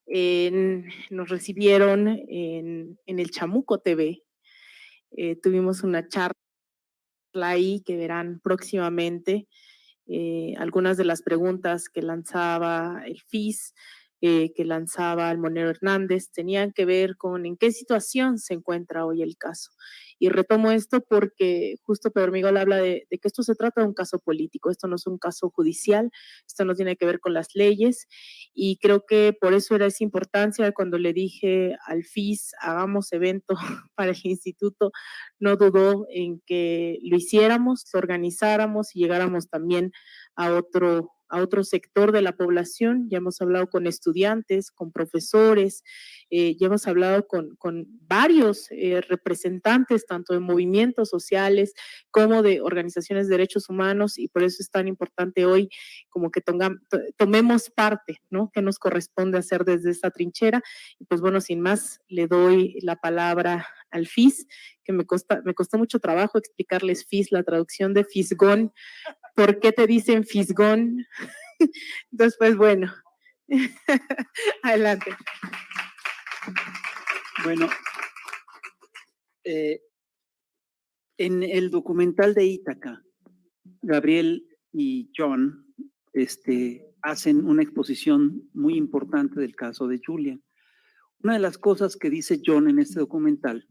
Nos recibieron en el Chamuco TV. Tuvimos una charla ahí que verán próximamente. Algunas de las preguntas que lanzaba el FIS, que lanzaba el Monero Hernández, tenían que ver con en qué situación se encuentra hoy el caso. Y retomo esto porque justo Pedro Miguel habla de que esto se trata de un caso político, esto no es un caso judicial, esto no tiene que ver con las leyes, y creo que por eso era esa importancia cuando le dije al FIS, hagamos evento para el instituto, no dudó en que lo hiciéramos, lo organizáramos y llegáramos también a otro sector de la población. Ya hemos hablado con estudiantes, con profesores, ya hemos hablado con varios representantes, tanto de movimientos sociales como de organizaciones de derechos humanos, y por eso es tan importante hoy como que tomemos parte, ¿no? Que nos corresponde hacer desde esta trinchera. Y pues bueno, sin más, le doy la palabra al FIS, que me costó mucho trabajo explicarles FIS, la traducción de fisgón. ¿Por qué te dicen fisgón? Entonces, pues bueno, adelante. Bueno, en el documental de Ítaca, Gabriel y John hacen una exposición muy importante del caso de Julian. Una de las cosas que dice John en este documental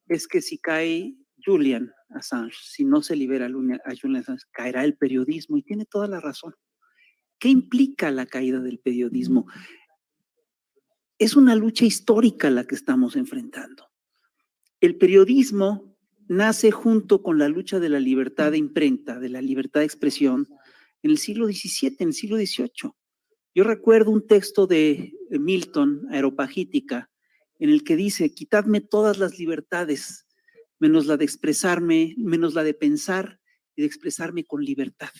es que si cae Julian Assange, si no se libera a Julian Assange, caerá el periodismo, y tiene toda la razón. ¿Qué implica la caída del periodismo? Es una lucha histórica la que estamos enfrentando. El periodismo nace junto con la lucha de la libertad de imprenta, de la libertad de expresión, en el siglo XVII, en el siglo XVIII. Yo recuerdo un texto de Milton, Areopagítica, en el que dice: quitadme todas las libertades, menos la de expresarme, menos la de pensar y de expresarme con libertad.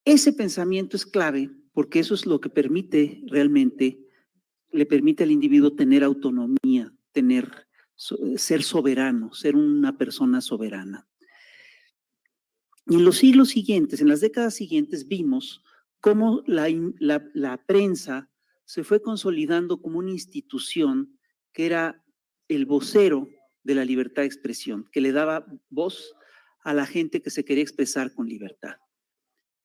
Ese pensamiento es clave porque eso es lo que permite realmente, le permite al individuo tener autonomía, ser soberano, ser una persona soberana. Y en los siglos siguientes, en las décadas siguientes, vimos cómo la prensa se fue consolidando como una institución que era el vocero de la libertad de expresión, que le daba voz a la gente que se quería expresar con libertad.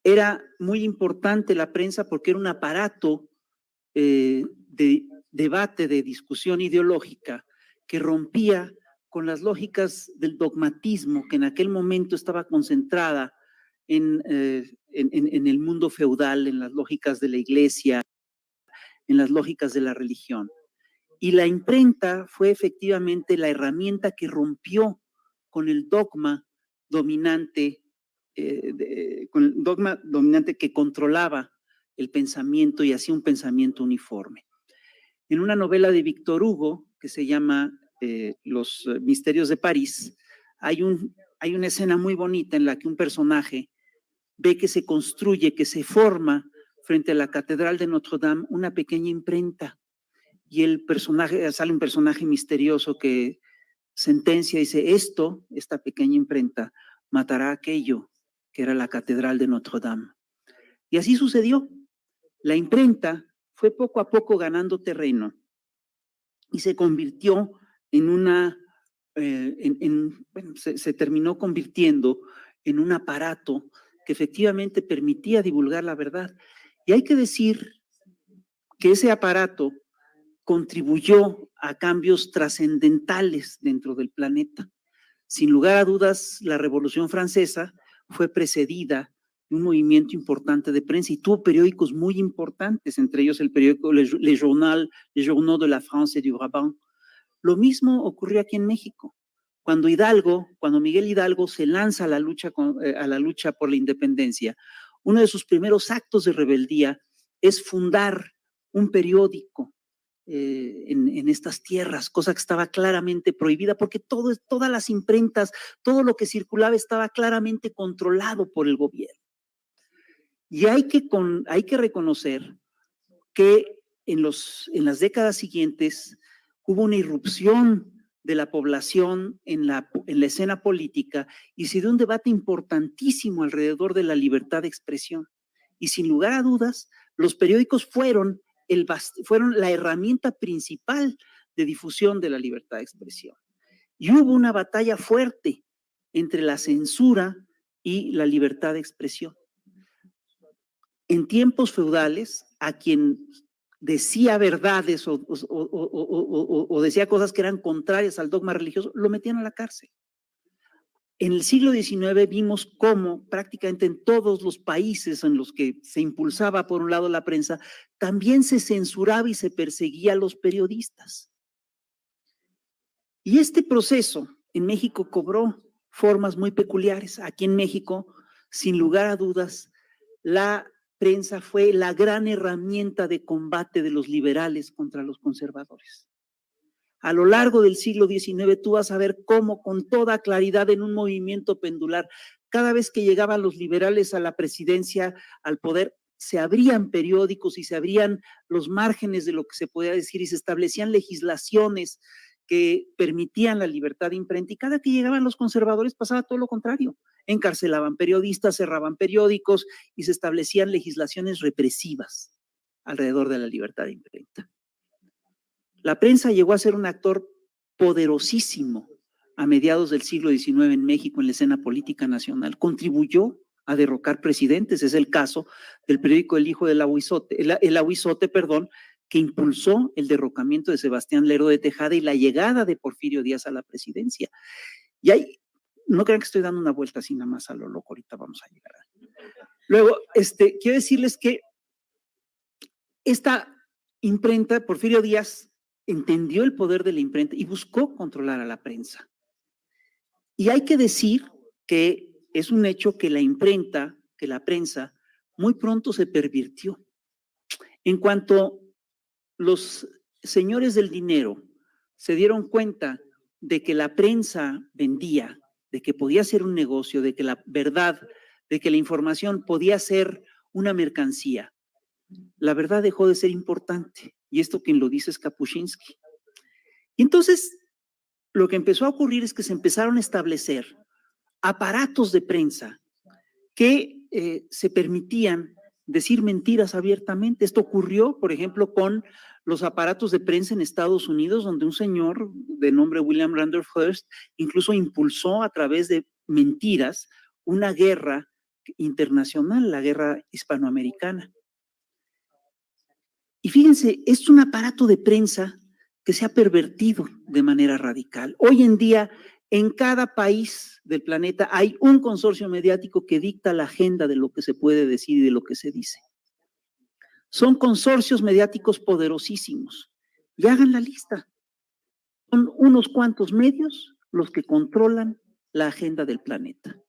Era muy importante la prensa porque era un aparato de debate, de discusión ideológica, que rompía con las lógicas del dogmatismo que en aquel momento estaba concentrada en el mundo feudal, en las lógicas de la iglesia, en las lógicas de la religión. Y la imprenta fue efectivamente la herramienta que rompió con el dogma dominante, que controlaba el pensamiento y hacía un pensamiento uniforme. En una novela de Víctor Hugo que se llama Los Misterios de París, hay una escena muy bonita en la que un personaje ve que se construye, que se forma frente a la Catedral de Notre Dame una pequeña imprenta, y sale un personaje misterioso que sentencia y dice: esta pequeña imprenta matará aquello que era la Catedral de Notre Dame. Y así sucedió. La imprenta fue poco a poco ganando terreno y se convirtió se terminó convirtiendo en un aparato que efectivamente permitía divulgar la verdad. Y hay que decir que ese aparato contribuyó a cambios trascendentales dentro del planeta. Sin lugar a dudas, la Revolución Francesa fue precedida de un movimiento importante de prensa y tuvo periódicos muy importantes, entre ellos el periódico Les Journaux de la France et du Brabant. Lo mismo ocurrió aquí en México. Cuando Miguel Hidalgo se lanza a la lucha por la independencia, uno de sus primeros actos de rebeldía es fundar un periódico en estas tierras, cosa que estaba claramente prohibida porque todas las imprentas, todo lo que circulaba estaba claramente controlado por el gobierno. Y hay que reconocer que en las décadas siguientes hubo una irrupción de la población en la escena política y se dio un debate importantísimo alrededor de la libertad de expresión. Y sin lugar a dudas, Los periódicos fueron la herramienta principal de difusión de la libertad de expresión. Y hubo una batalla fuerte entre la censura y la libertad de expresión. En tiempos feudales, a quien decía verdades o decía cosas que eran contrarias al dogma religioso, lo metían a la cárcel. En el siglo XIX vimos cómo prácticamente en todos los países en los que se impulsaba por un lado la prensa, también se censuraba y se perseguía a los periodistas. Y este proceso en México cobró formas muy peculiares. Aquí en México, sin lugar a dudas, la prensa fue la gran herramienta de combate de los liberales contra los conservadores. A lo largo del siglo XIX tú vas a ver cómo con toda claridad en un movimiento pendular, cada vez que llegaban los liberales a la presidencia, al poder, se abrían periódicos y se abrían los márgenes de lo que se podía decir y se establecían legislaciones que permitían la libertad de imprenta, y cada que llegaban los conservadores pasaba todo lo contrario. Encarcelaban periodistas, cerraban periódicos y se establecían legislaciones represivas alrededor de la libertad de imprenta. La prensa llegó a ser un actor poderosísimo a mediados del siglo XIX en México en la escena política nacional. Contribuyó a derrocar presidentes. Es el caso del periódico El Hijo del Aguizote, el Aguizote, que impulsó el derrocamiento de Sebastián Lerdo de Tejada y la llegada de Porfirio Díaz a la presidencia. Y ahí, no crean que estoy dando una vuelta así nada más a lo loco, ahorita vamos a llegar. Luego, quiero decirles que esta imprenta, Porfirio Díaz entendió el poder de la imprenta y buscó controlar a la prensa. Y hay que decir que es un hecho que la prensa, muy pronto se pervirtió. En cuanto los señores del dinero se dieron cuenta de que la prensa vendía, de que podía ser un negocio, de que la verdad, de que la información podía ser una mercancía, la verdad dejó de ser importante. Y esto quien lo dice es Kapuscinski. Y entonces, lo que empezó a ocurrir es que se empezaron a establecer aparatos de prensa que se permitían decir mentiras abiertamente. Esto ocurrió, por ejemplo, con los aparatos de prensa en Estados Unidos, donde un señor de nombre William Randolph Hearst incluso impulsó a través de mentiras una guerra internacional, la guerra hispanoamericana. Y fíjense, es un aparato de prensa que se ha pervertido de manera radical. Hoy en día, en cada país del planeta hay un consorcio mediático que dicta la agenda de lo que se puede decir y de lo que se dice. Son consorcios mediáticos poderosísimos. Y hagan la lista. Son unos cuantos medios los que controlan la agenda del planeta.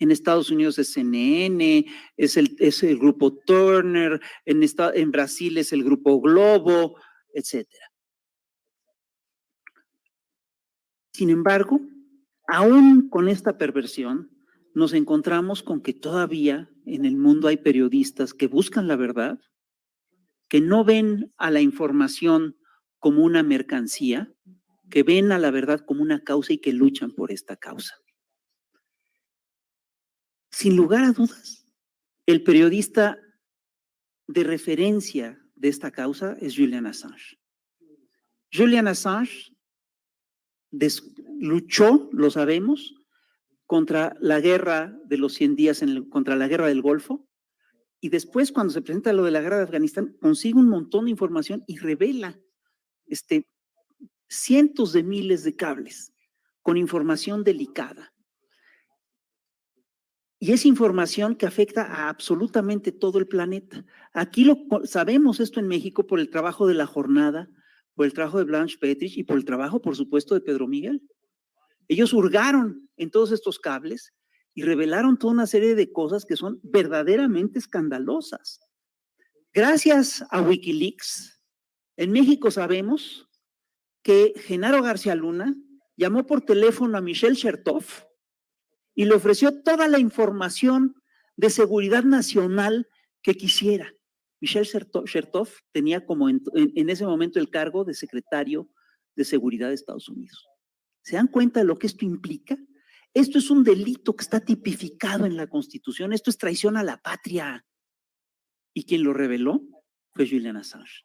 En Estados Unidos es CNN, es el grupo Turner, en Brasil es el grupo Globo, etcétera. Sin embargo, aún con esta perversión, nos encontramos con que todavía en el mundo hay periodistas que buscan la verdad, que no ven a la información como una mercancía, que ven a la verdad como una causa y que luchan por esta causa. Sin lugar a dudas, el periodista de referencia de esta causa es Julian Assange. Julian Assange luchó, lo sabemos, contra la guerra de los 100 días, contra la guerra del Golfo, y después cuando se presenta lo de la guerra de Afganistán, consigue un montón de información y revela cientos de miles de cables con información delicada. Y es información que afecta a absolutamente todo el planeta. Aquí sabemos esto en México por el trabajo de La Jornada, por el trabajo de Blanche Petrich y por el trabajo, por supuesto, de Pedro Miguel. Ellos hurgaron en todos estos cables y revelaron toda una serie de cosas que son verdaderamente escandalosas. Gracias a Wikileaks, en México sabemos que Genaro García Luna llamó por teléfono a Michel Chertoff y le ofreció toda la información de seguridad nacional que quisiera. Michel Chertoff tenía como en ese momento el cargo de secretario de Seguridad de Estados Unidos. ¿Se dan cuenta de lo que esto implica? Esto es un delito que está tipificado en la Constitución, esto es traición a la patria. Y quien lo reveló fue Julian Assange.